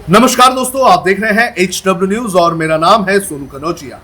नमस्कार दोस्तों, आप देख रहे हैं HW न्यूज और मेरा नाम है सोनू कनौजिया।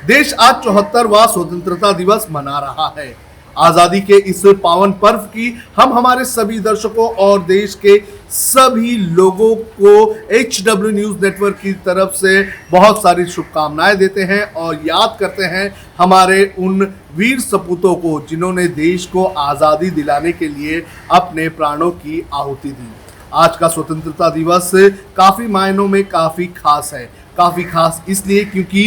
देश आज 74वां स्वतंत्रता दिवस मना रहा है। आजादी के इस पावन पर्व की हम हमारे सभी दर्शकों और देश के सभी लोगों को HW न्यूज नेटवर्क की तरफ से बहुत सारी शुभकामनाएं देते हैं और याद करते हैं हमारे उन वीर सपूतों को जिन्होंने देश को आजादी दिलाने के लिए अपने प्राणों की आहुति दी। आज का स्वतंत्रता दिवस काफी मायनों में काफी खास है। काफी खास इसलिए क्योंकि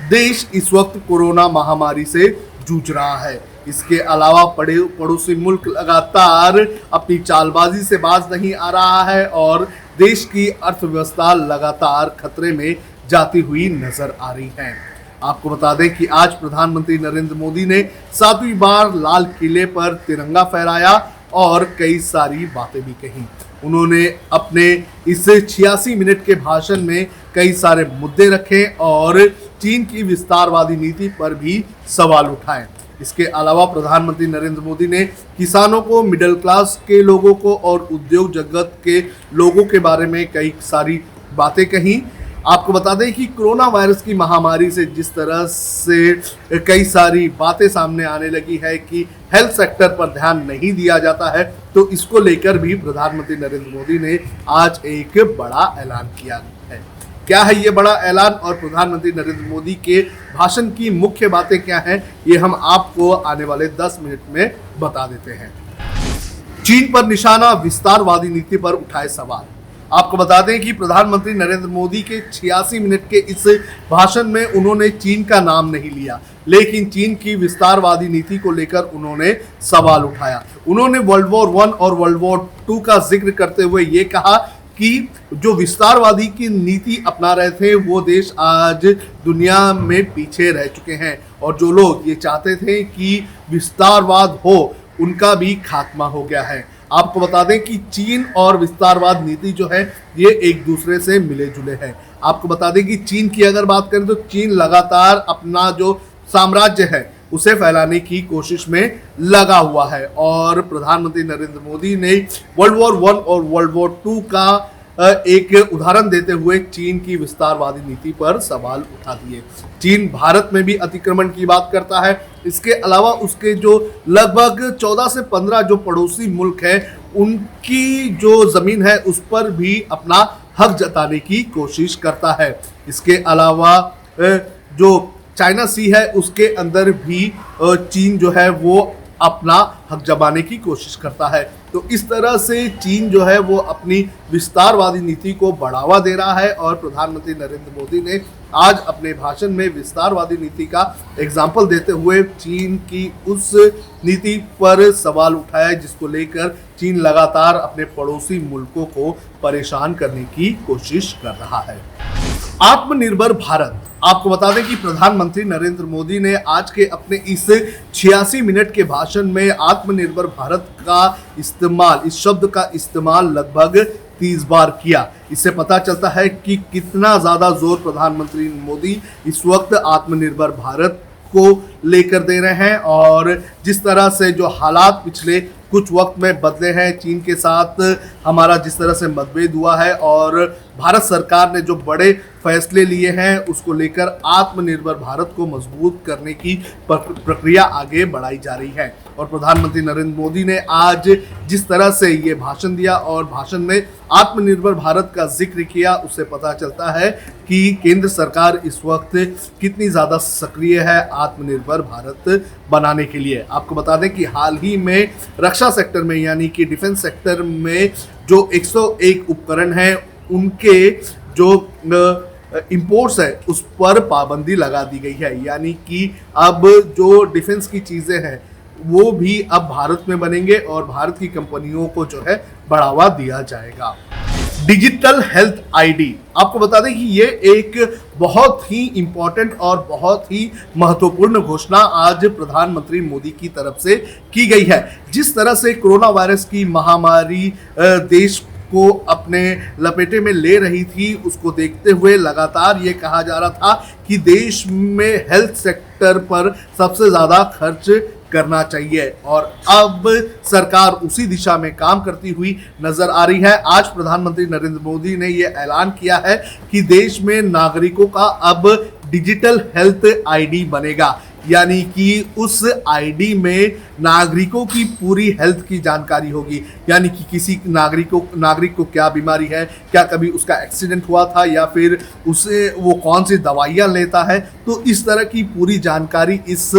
देश इस वक्त कोरोना महामारी से जूझ रहा है। इसके अलावा पड़ोसी मुल्क लगातार अपनी चालबाजी से बाज नहीं आ रहा है और देश की अर्थव्यवस्था लगातार खतरे में जाती हुई नजर आ रही है। आपको बता दें कि आज प्रधानमंत्री नरेंद्र मोदी ने 7वीं बार लाल किले पर तिरंगा फहराया और कई सारी बातें भी कही। उन्होंने अपने इस 86 मिनट के भाषण में कई सारे मुद्दे रखे और चीन की विस्तारवादी नीति पर भी सवाल उठाए। इसके अलावा प्रधानमंत्री नरेंद्र मोदी ने किसानों को, मिडिल क्लास के लोगों को और उद्योग जगत के लोगों के बारे में कई सारी बातें कही। आपको बता दें कि कोरोना वायरस की महामारी से जिस तरह से कई सारी बातें सामने आने लगी है कि हेल्थ सेक्टर पर ध्यान नहीं दिया जाता है, तो इसको लेकर भी प्रधानमंत्री नरेंद्र मोदी ने आज एक बड़ा ऐलान किया है। क्या है ये बड़ा ऐलान और प्रधानमंत्री नरेंद्र मोदी के भाषण की मुख्य बातें क्या हैं, ये हम आपको आने वाले 10 मिनट में बता देते हैं। चीन पर निशाना, विस्तारवादी नीति पर उठाए सवाल। आपको बता दें कि प्रधानमंत्री नरेंद्र मोदी के 86 मिनट के इस भाषण में उन्होंने चीन का नाम नहीं लिया, लेकिन चीन की विस्तारवादी नीति को लेकर उन्होंने सवाल उठाया। उन्होंने वर्ल्ड वॉर 1 और वर्ल्ड वॉर 2 का जिक्र करते हुए ये कहा कि जो विस्तारवादी की नीति अपना रहे थे वो देश आज दुनिया में पीछे रह चुके हैं और जो लोग ये चाहते थे कि विस्तारवाद हो उनका भी खात्मा हो गया है। आपको बता दें कि चीन और विस्तारवाद नीति जो है ये एक दूसरे से मिले जुले हैं। आपको बता दें कि चीन की अगर बात करें तो चीन लगातार अपना जो साम्राज्य है उसे फैलाने की कोशिश में लगा हुआ है और प्रधानमंत्री नरेंद्र मोदी ने वर्ल्ड वॉर 1 और वर्ल्ड वॉर 2 का एक उदाहरण देते हुए चीन की विस्तारवादी नीति पर सवाल उठा दिए। चीन भारत में भी अतिक्रमण की बात करता है। इसके अलावा उसके जो लगभग 14 से 15 जो पड़ोसी मुल्क हैं उनकी जो जमीन है उस पर भी अपना हक जताने की कोशिश करता है। इसके अलावा जो चाइना सी है उसके अंदर भी चीन जो है वो अपना हक जमाने की कोशिश करता है। तो इस तरह से चीन जो है वो अपनी विस्तारवादी नीति को बढ़ावा दे रहा है और प्रधानमंत्री नरेंद्र मोदी ने आज अपने भाषण में विस्तारवादी नीति का एग्जाम्पल देते हुए चीन की उस नीति पर सवाल उठाया जिसको लेकर चीन लगातार अपने पड़ोसी मुल्कों को परेशान करने की कोशिश कर रहा है। आत्मनिर्भर भारत। आपको बता दें कि प्रधानमंत्री नरेंद्र मोदी ने आज के अपने इस 86 मिनट के भाषण में आत्मनिर्भर भारत का इस्तेमाल, इस शब्द का इस्तेमाल लगभग 30 बार किया। इससे पता चलता है कि कितना ज्यादा जोर प्रधानमंत्री मोदी इस वक्त आत्मनिर्भर भारत को लेकर दे रहे हैं और जिस तरह से जो हालात पिछले कुछ वक्त में बदले हैं, चीन के साथ हमारा जिस तरह से मतभेद हुआ है और भारत सरकार ने जो बड़े फैसले लिए हैं उसको लेकर आत्मनिर्भर भारत को मजबूत करने की प्रक्रिया आगे बढ़ाई जा रही है। और प्रधानमंत्री नरेंद्र मोदी ने आज जिस तरह से ये भाषण दिया और भाषण में आत्मनिर्भर भारत का जिक्र किया उससे पता चलता है कि केंद्र सरकार इस वक्त कितनी ज़्यादा सक्रिय है आत्मनिर्भर भारत बनाने के लिए। आपको बता दें कि हाल ही में रक्षा सेक्टर में यानी कि डिफेंस सेक्टर में जो 101 उपकरण हैं उनके जो इंपोर्ट्स है उस पर पाबंदी लगा दी गई है, यानी कि अब जो डिफेंस की चीज़ें हैं वो भी अब भारत में बनेंगे और भारत की कंपनियों को जो है बढ़ावा दिया जाएगा। Digital health ID. आपको बता दें कि ये एक बहुत ही इंपॉर्टेंट और बहुत ही महत्वपूर्ण घोषणा आज प्रधानमंत्री मोदी की तरफ से की गई है। जिस तरह से कोरोना वायरस की महामारी देश को अपने लपेटे में ले रही थी उसको देखते हुए लगातार ये कहा जा रहा था कि देश में हेल्थ सेक्टर पर सबसे ज़्यादा खर्च करना चाहिए और अब सरकार उसी दिशा में काम करती हुई नजर आ रही है। आज प्रधानमंत्री नरेंद्र मोदी ने यह ऐलान किया है कि देश में नागरिकों का अब डिजिटल हेल्थ आईडी बनेगा, यानी कि उस आईडी में नागरिकों की पूरी हेल्थ की जानकारी होगी, यानी कि किसी नागरिक को क्या बीमारी है, क्या कभी उसका एक्सीडेंट हुआ था या फिर उसे वो कौन सी दवाइयाँ लेता है, तो इस तरह की पूरी जानकारी इस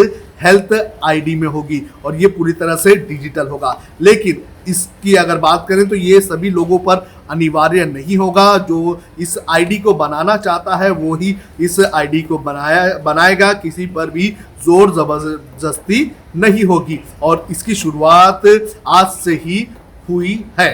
हेल्थ आईडी में होगी और ये पूरी तरह से डिजिटल होगा। लेकिन इसकी अगर बात करें तो ये सभी लोगों पर अनिवार्य नहीं होगा। जो इस आईडी को बनाना चाहता है वो ही इस आईडी को बनाएगा, किसी पर भी जोर जबरदस्ती नहीं होगी और इसकी शुरुआत आज से ही हुई है।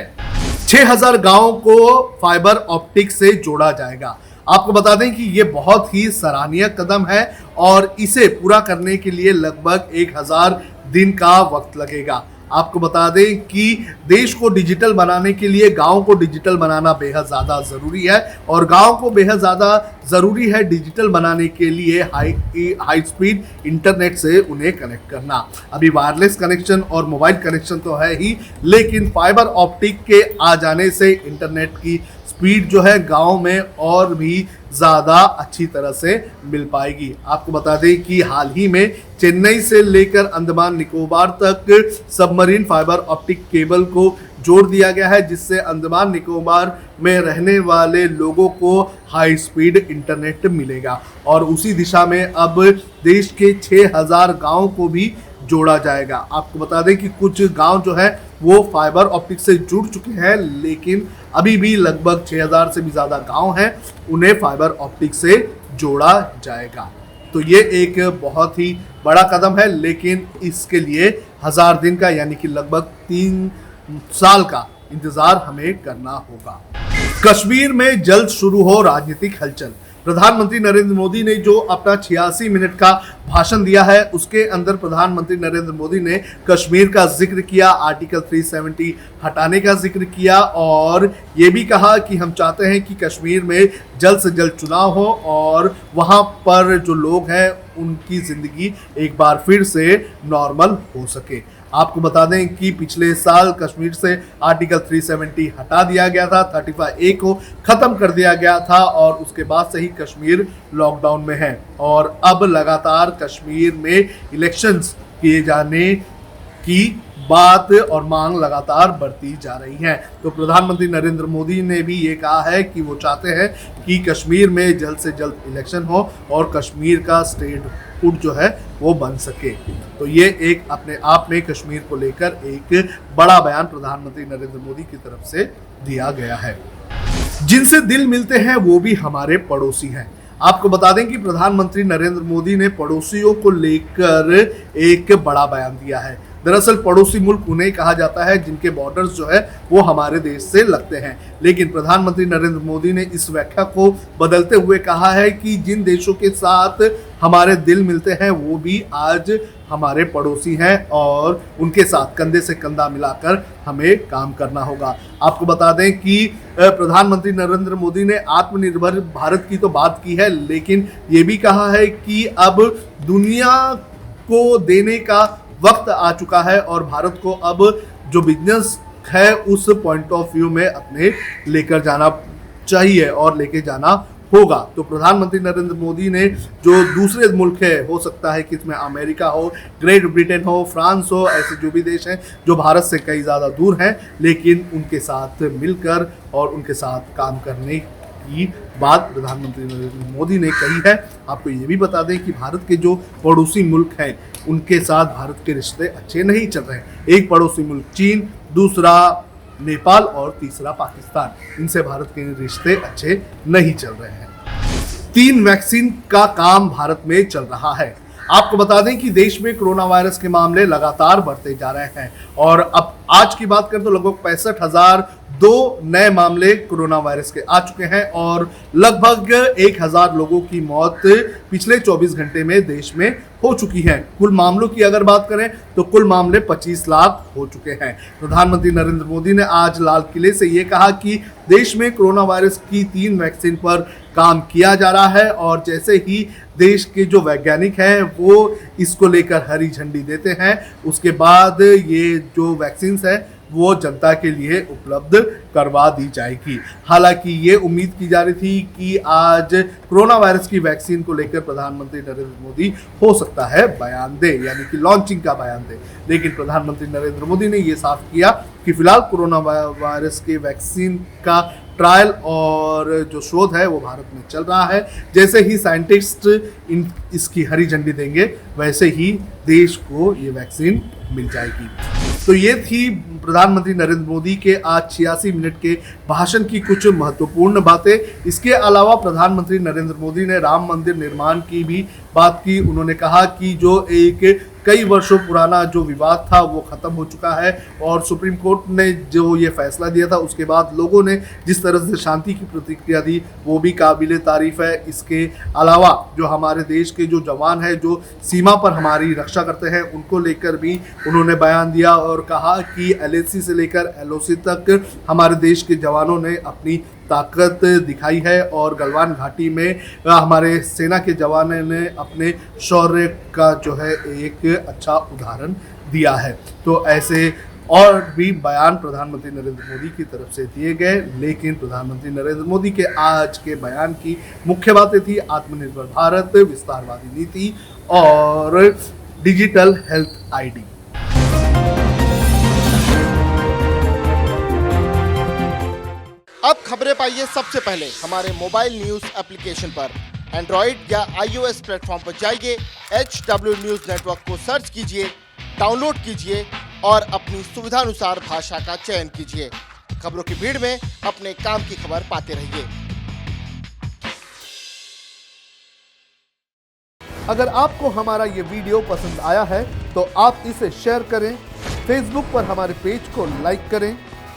6000 गांवों को फाइबर ऑप्टिक से जोड़ा जाएगा। आपको बता दें कि ये बहुत ही सराहनीय कदम है और इसे पूरा करने के लिए लगभग 1000 दिन का वक्त लगेगा। आपको बता दें कि देश को डिजिटल बनाने के लिए गांव को डिजिटल बनाना बेहद ज़्यादा ज़रूरी है और गांव को बेहद ज़्यादा ज़रूरी है डिजिटल बनाने के लिए हाई स्पीड इंटरनेट से उन्हें कनेक्ट करना। अभी वायरलेस कनेक्शन और मोबाइल कनेक्शन तो है ही, लेकिन फाइबर ऑप्टिक के आ जाने से इंटरनेट की स्पीड जो है गांव में और भी ज़्यादा अच्छी तरह से मिल पाएगी। आपको बता दें कि हाल ही में चेन्नई से लेकर अंडमान निकोबार तक सबमरीन फाइबर ऑप्टिक केबल को जोड़ दिया गया है, जिससे अंडमान निकोबार में रहने वाले लोगों को हाई स्पीड इंटरनेट मिलेगा और उसी दिशा में अब देश के 6000 गाँव को भी जोड़ा जाएगा। आपको बता दें कि कुछ गांव जो है वो फाइबर ऑप्टिक से जुड़ चुके हैं, लेकिन अभी भी लगभग 6000 से भी ज़्यादा गांव हैं, उन्हें फाइबर ऑप्टिक से जोड़ा जाएगा। तो ये एक बहुत ही बड़ा कदम है, लेकिन इसके लिए 1000 दिन का यानी कि लगभग 3 साल का इंतजार हमें करना होगा। कश्मीर में जल्द शुरू हो राजनीतिक हलचल। प्रधानमंत्री नरेंद्र मोदी ने जो अपना 86 मिनट का भाषण दिया है उसके अंदर प्रधानमंत्री नरेंद्र मोदी ने कश्मीर का जिक्र किया, आर्टिकल 370 हटाने का जिक्र किया और ये भी कहा कि हम चाहते हैं कि कश्मीर में जल्द से जल्द चुनाव हो और वहाँ पर जो लोग हैं उनकी ज़िंदगी एक बार फिर से नॉर्मल हो सके। आपको बता दें कि पिछले साल कश्मीर से आर्टिकल 370 हटा दिया गया था, 35A को ख़त्म कर दिया गया था और उसके बाद से ही कश्मीर लॉकडाउन में है और अब लगातार कश्मीर में इलेक्शंस किए जाने की बात और मांग लगातार बढ़ती जा रही है। तो प्रधानमंत्री नरेंद्र मोदी ने भी ये कहा है कि वो चाहते हैं कि कश्मीर में जल्द से जल्द इलेक्शन हो और कश्मीर का स्टेटहुड जो है वो बन सके। तो ये एक अपने आप में कश्मीर को लेकर एक बड़ा बयान प्रधानमंत्री नरेंद्र मोदी की तरफ से दिया गया है। जिनसे दिल मिलते हैं वो भी हमारे पड़ोसी हैं। आपको बता दें कि प्रधानमंत्री नरेंद्र मोदी ने पड़ोसियों को लेकर एक बड़ा बयान दिया है। दरअसल पड़ोसी मुल्क उन्हें कहा जाता है जिनके बॉर्डर्स जो है वो हमारे देश से लगते हैं, लेकिन प्रधानमंत्री नरेंद्र मोदी ने इस व्याख्या को बदलते हुए कहा है कि जिन देशों के साथ हमारे दिल मिलते हैं वो भी आज हमारे पड़ोसी हैं और उनके साथ कंधे से कंधा मिलाकर हमें काम करना होगा। आपको बता दें कि प्रधानमंत्री नरेंद्र मोदी ने आत्मनिर्भर भारत की तो बात की है, लेकिन ये भी कहा है कि अब दुनिया को देने का वक्त आ चुका है और भारत को अब जो बिजनेस है उस पॉइंट ऑफ व्यू में अपने लेकर जाना चाहिए और लेके जाना होगा। तो प्रधानमंत्री नरेंद्र मोदी ने जो दूसरे मुल्क है, हो सकता है कि इसमें अमेरिका हो, ग्रेट ब्रिटेन हो, फ्रांस हो, ऐसे जो भी देश हैं जो भारत से कई ज़्यादा दूर हैं, लेकिन उनके साथ मिलकर और उनके साथ काम करने की बात प्रधानमंत्री नरेंद्र मोदी ने कही है। आपको ये भी बता दें कि भारत के जो पड़ोसी मुल्क हैं उनके साथ भारत के रिश्ते अच्छे नहीं चल रहे हैं। एक पड़ोसी मुल्क चीन, दूसरा नेपाल और तीसरा पाकिस्तान, इनसे भारत के रिश्ते अच्छे नहीं चल रहे हैं। 3 वैक्सीन का काम भारत में चल रहा है। आपको बता दें कि देश में कोरोना वायरस के मामले लगातार बढ़ते जा रहे हैं और अब आज की बात करें तो लगभग 65,002 नए मामले कोरोना वायरस के आ चुके हैं और लगभग 1000 लोगों की मौत पिछले 24 घंटे में देश में हो चुकी हैं। कुल मामलों की अगर बात करें तो कुल मामले 25 लाख हो चुके हैं। प्रधानमंत्री नरेंद्र मोदी ने आज लाल किले से ये कहा कि देश में कोरोना वायरस की 3 वैक्सीन पर काम किया जा रहा है और जैसे ही देश के जो वैज्ञानिक हैं वो इसको लेकर हरी झंडी देते हैं, उसके बाद ये जो वैक्सीन है वो जनता के लिए उपलब्ध करवा दी जाएगी। हालांकि ये उम्मीद की जा रही थी कि आज कोरोना वायरस की वैक्सीन को लेकर प्रधानमंत्री नरेंद्र मोदी हो सकता है बयान दे, यानी कि लॉन्चिंग का बयान दे, लेकिन प्रधानमंत्री नरेंद्र मोदी ने ये साफ किया कि फिलहाल कोरोना वायरस के वैक्सीन का ट्रायल और जो शोध है वो भारत में चल रहा है। जैसे ही साइंटिस्ट इसकी हरी झंडी देंगे वैसे ही देश को ये वैक्सीन मिल जाएगी। तो ये थी प्रधानमंत्री नरेंद्र मोदी के आज 86 मिनट के भाषण की कुछ महत्वपूर्ण बातें। इसके अलावा प्रधानमंत्री नरेंद्र मोदी ने राम मंदिर निर्माण की भी बात की। उन्होंने कहा कि जो एक कई वर्षों पुराना जो विवाद था वो खत्म हो चुका है और सुप्रीम कोर्ट ने जो ये फैसला दिया था उसके बाद लोगों ने जिस तरह से शांति की प्रतिक्रिया दी वो भी काबिले तारीफ है। इसके अलावा जो हमारे देश के जो जवान हैं जो सीमा पर हमारी रक्षा करते हैं उनको लेकर भी उन्होंने बयान दिया और कहा कि LAC से लेकर LOC तक हमारे देश के जवानों ने अपनी ताकत दिखाई है और गलवान घाटी में हमारे सेना के जवानों ने अपने शौर्य का जो है एक अच्छा उदाहरण दिया है। तो ऐसे और भी बयान प्रधानमंत्री नरेंद्र मोदी की तरफ से दिए गए, लेकिन प्रधानमंत्री नरेंद्र मोदी के आज के बयान की मुख्य बातें थी आत्मनिर्भर भारत, विस्तारवादी नीति और डिजिटल हेल्थ ID। अब खबरें पाइए सबसे पहले हमारे मोबाइल न्यूज एप्लीकेशन पर। एंड्रॉइड या iOS प्लेटफॉर्म पर जाइए, HW न्यूज नेटवर्क को सर्च कीजिए, डाउनलोड कीजिए और अपनी सुविधानुसार भाषा का चयन कीजिए। खबरों की भीड़ में अपने काम की खबर पाते रहिए। अगर आपको हमारा ये वीडियो पसंद आया है तो आप इसे शेयर करें, फेसबुक पर हमारे पेज को लाइक करें,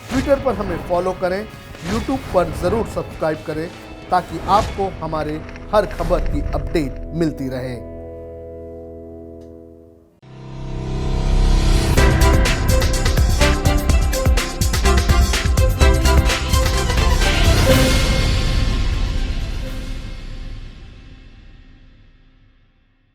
ट्विटर पर हमें फॉलो करें, यूट्यूब पर ज़रूर सब्सक्राइब करें ताकि आपको हमारे हर खबर की अपडेट मिलती रहे।